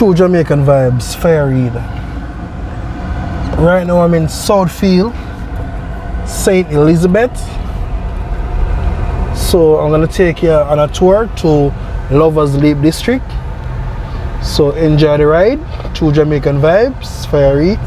True Jamaican Vibes, Fire Reid. Right now I'm in Southfield, St. Elizabeth. So I'm gonna take you on a tour to Lovers Leap District. So enjoy the ride. True Jamaican Vibes, Fire Reid.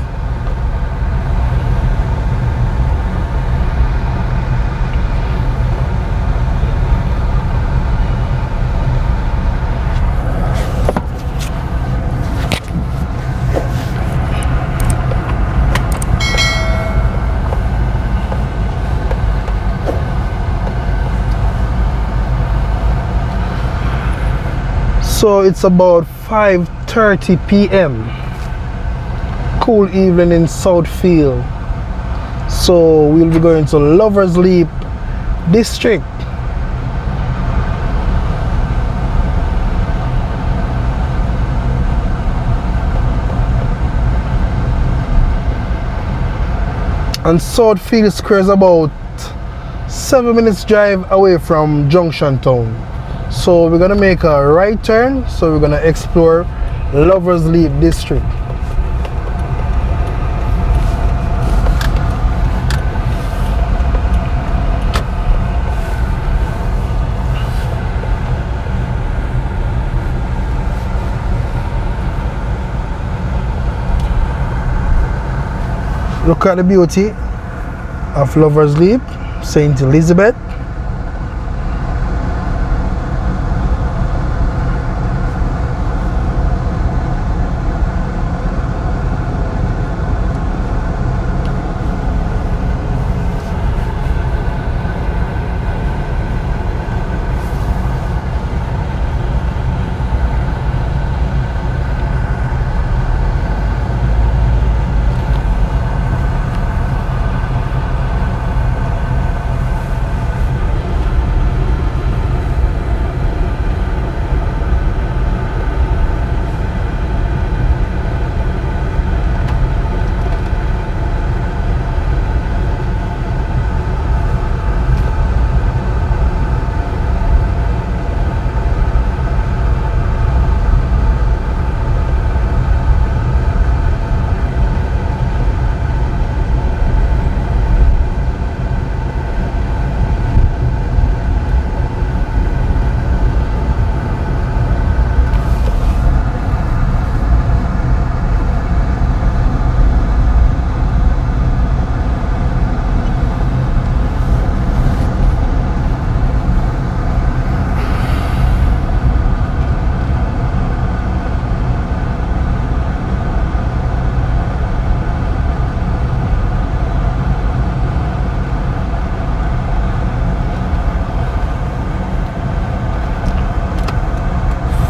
So it's about 5:30 p.m. Cool evening in Southfield. So we'll be going to Lovers Leap District. And Southfield Square is about 7 minutes drive away from Junction Town. So we're gonna make a right turn. So we're gonna explore Lovers Leap District. Look at the beauty of Lovers Leap, St. Elizabeth.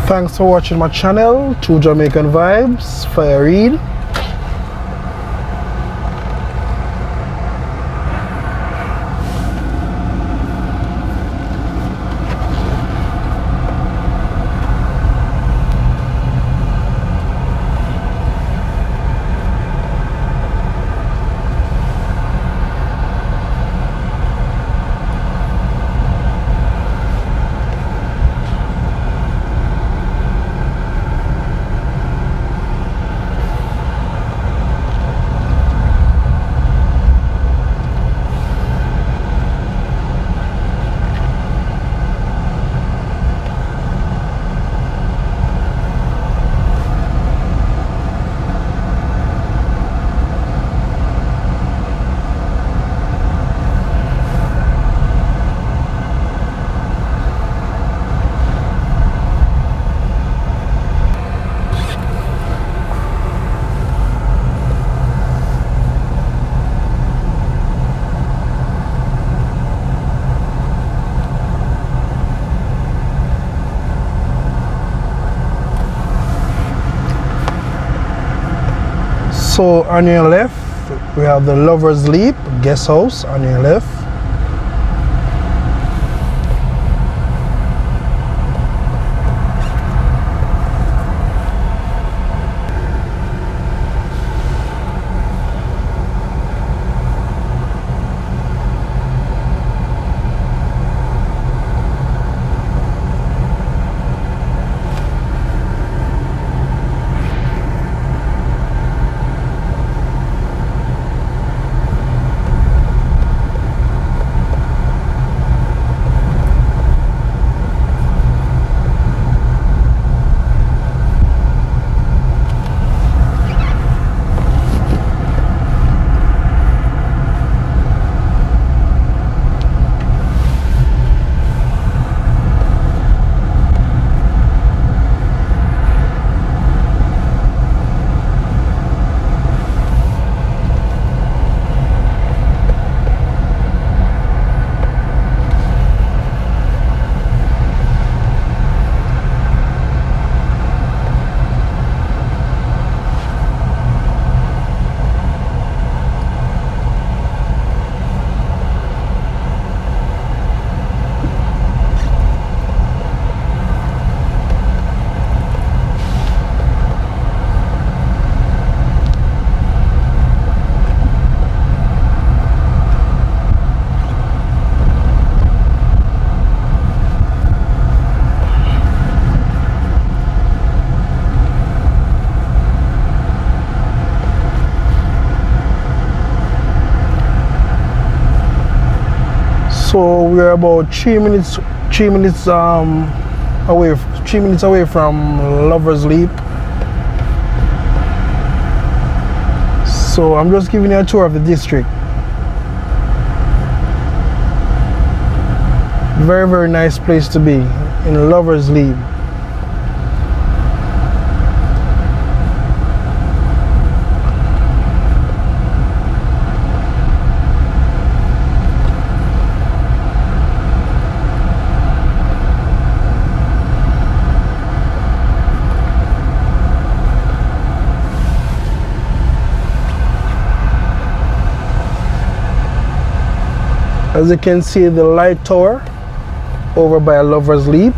Thanks for watching my channel, True Jamaican Vibes, Fire Reid. So on your left, we have the Lovers Leap guest house on your left. So we're about 3 minutes away 3 minutes away from Lover's Leap. So I'm just giving you a tour of the district. Very, very nice place to be in Lover's Leap. As you can see, the light tower over by Lover's Leap.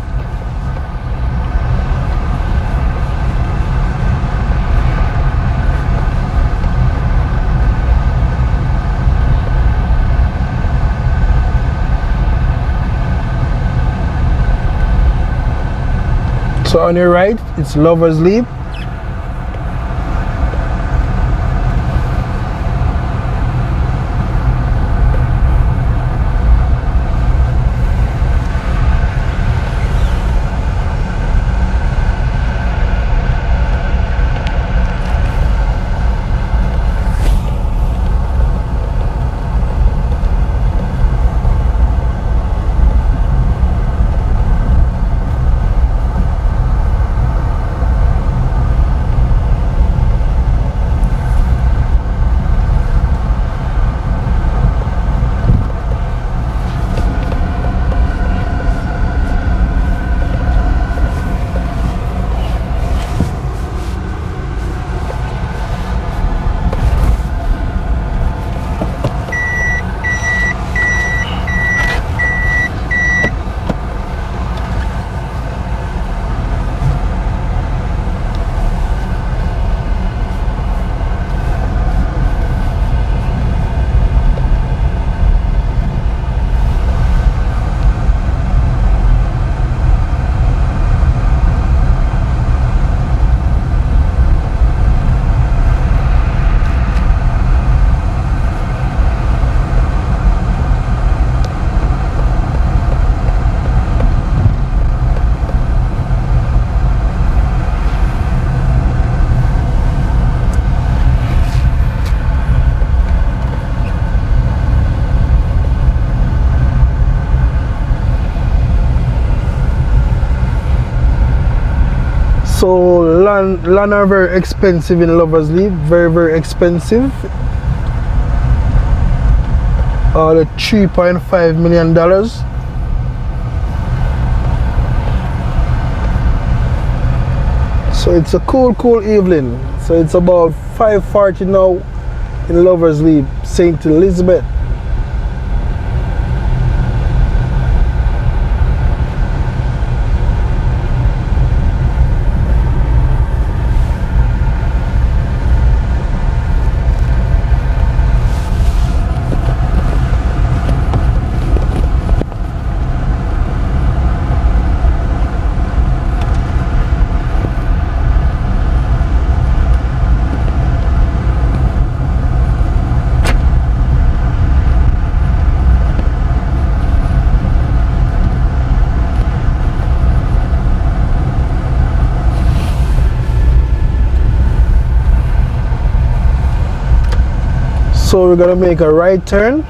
So on your right, it's Lover's Leap. So land are very expensive in Lover's Leap, very, very expensive. The $3.5 million. So it's a cool evening. So it's about 5:40 now in Lover's Leap, St. Elizabeth. So we're gonna make a right turn.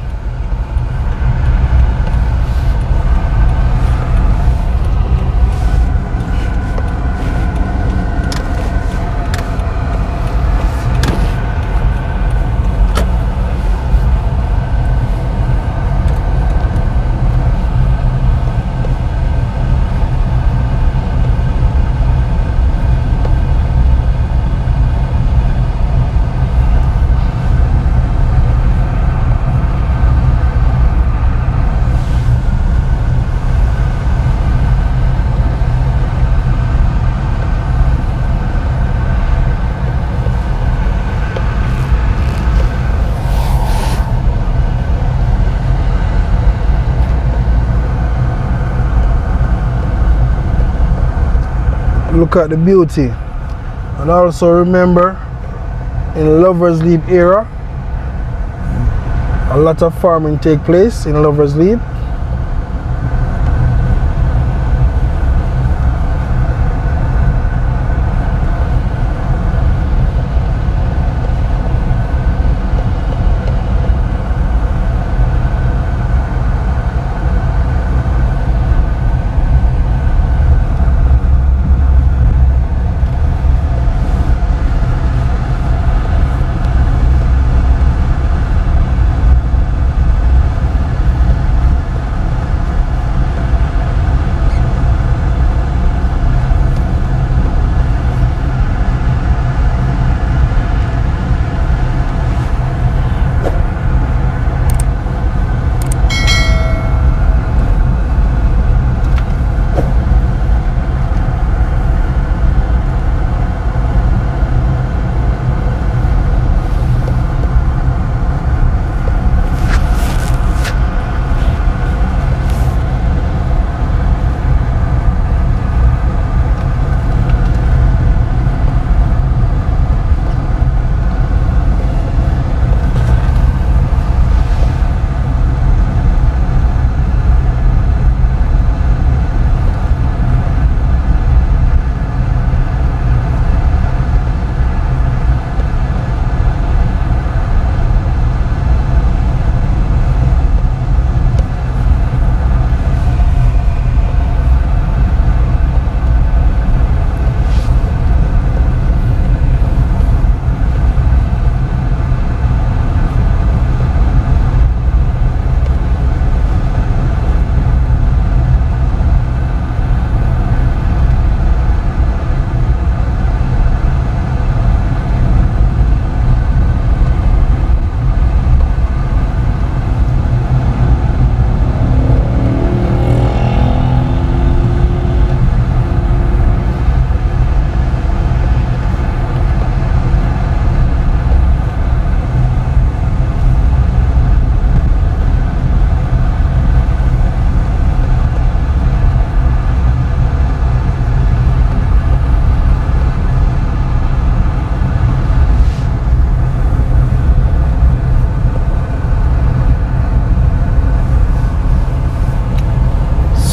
Look at the beauty. And also remember, in Lover's Leap era, a lot of farming take place in Lover's Leap.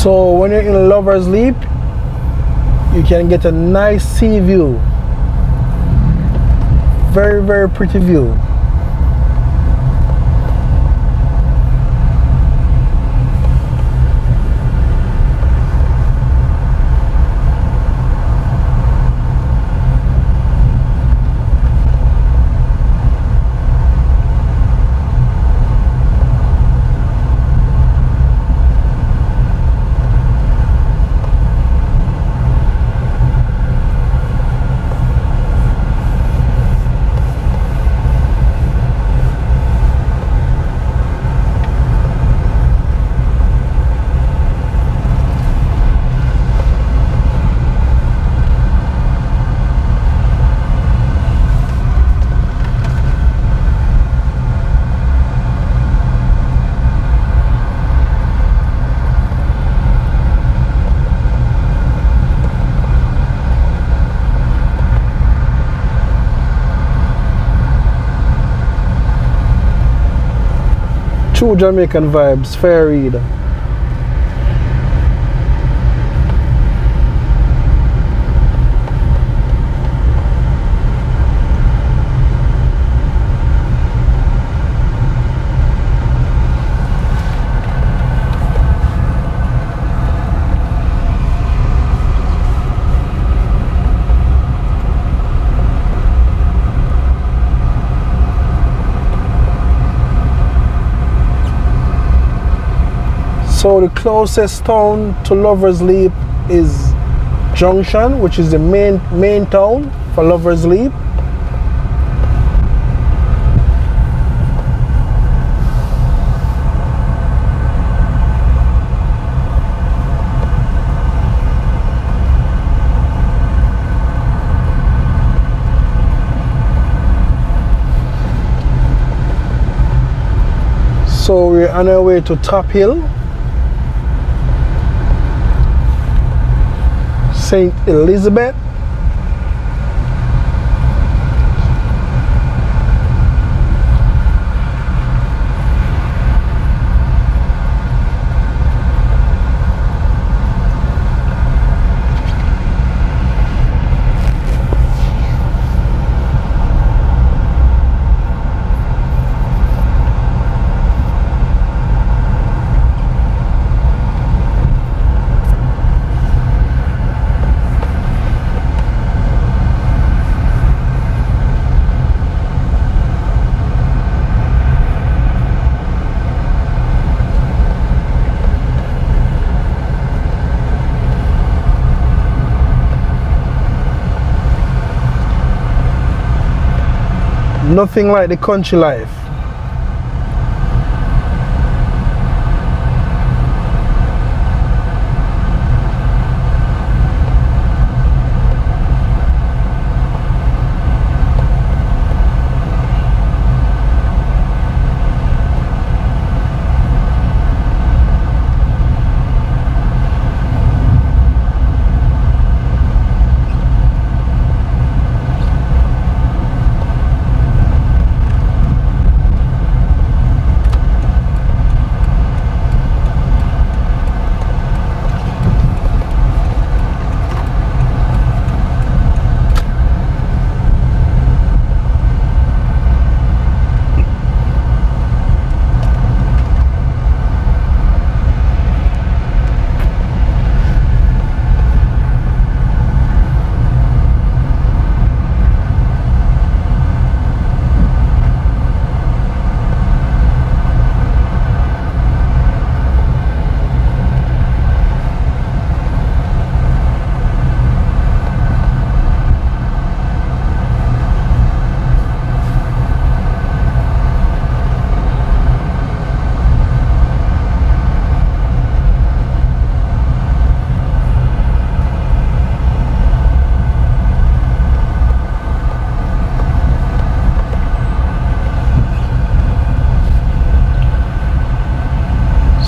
So when you're in Lover's Leap, you can get a nice sea view. Very, very pretty view. True Jamaican vibes, fair read. So the closest town to Lover's Leap is Junction, which is the main town for Lover's Leap. So we're on our way to Top Hill, St. Elizabeth. Nothing like the country life.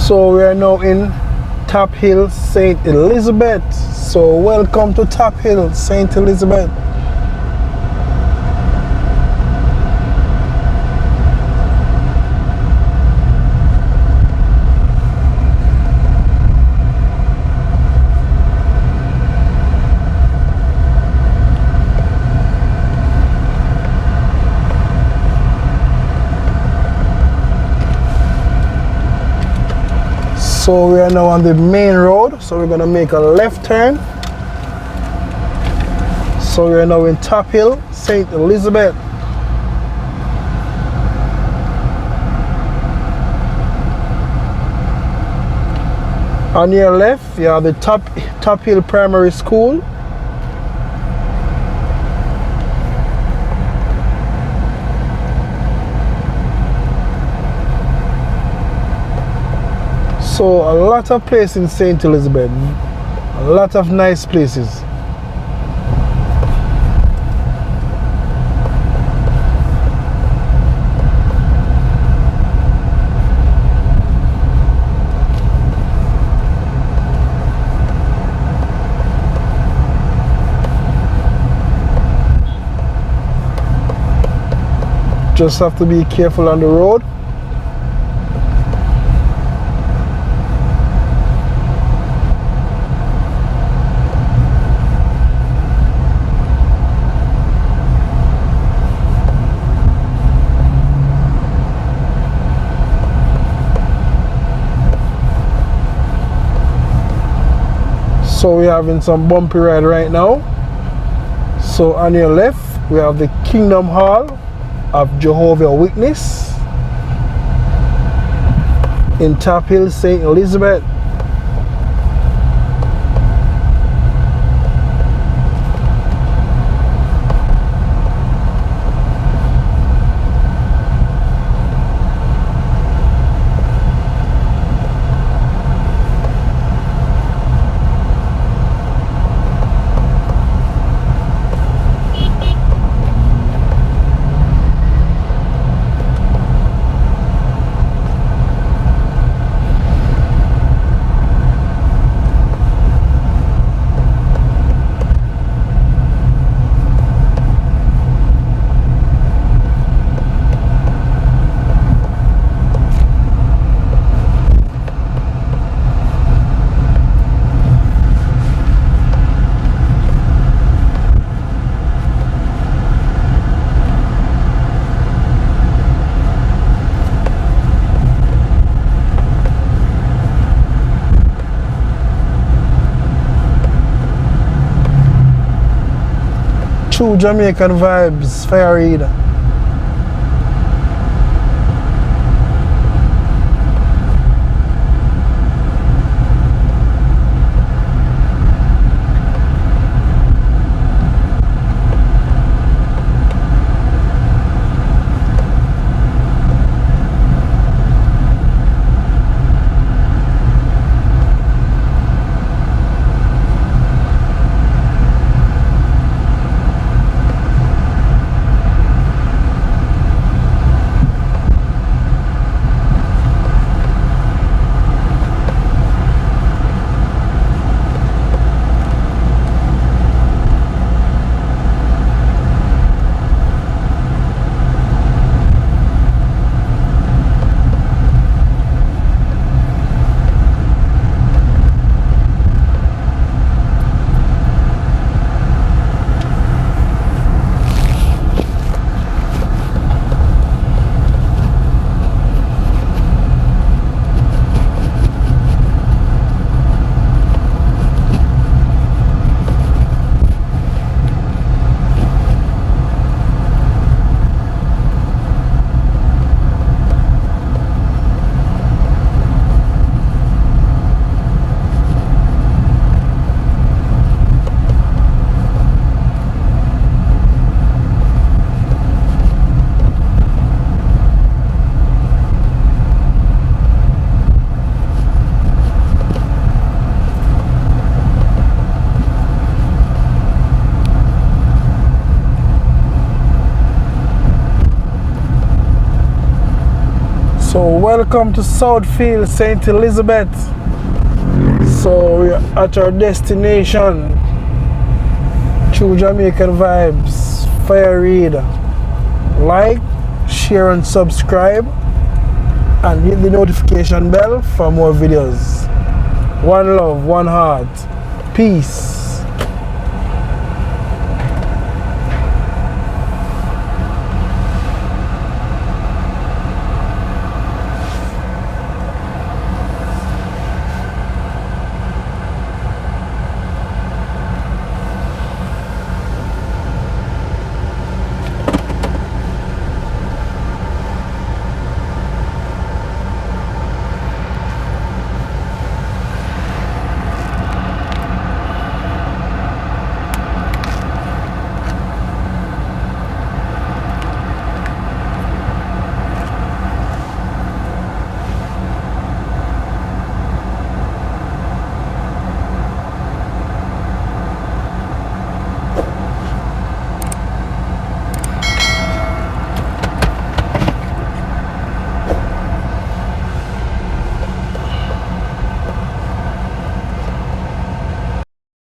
So we are now in Top Hill, St. Elizabeth. So welcome to Top Hill, St. Elizabeth. So we are now on the main road, so we're gonna make a left turn. So we are now in Top Hill, St. Elizabeth. On your left, you have the Top Hill Primary School. So a lot of places in St. Elizabeth, a lot of nice places. Just have to be careful on the road. So we're having some bumpy ride right now. So on your left, we have the Kingdom Hall of Jehovah's Witness in Top Hill, St. Elizabeth. True Jamaican vibes, Fire Eater. So welcome to Southfield, St. Elizabeth. So we're at our destination. True Jamaican vibes, Fire Reader. Like, share and subscribe, and hit the notification bell for more videos. One love, one heart. Peace.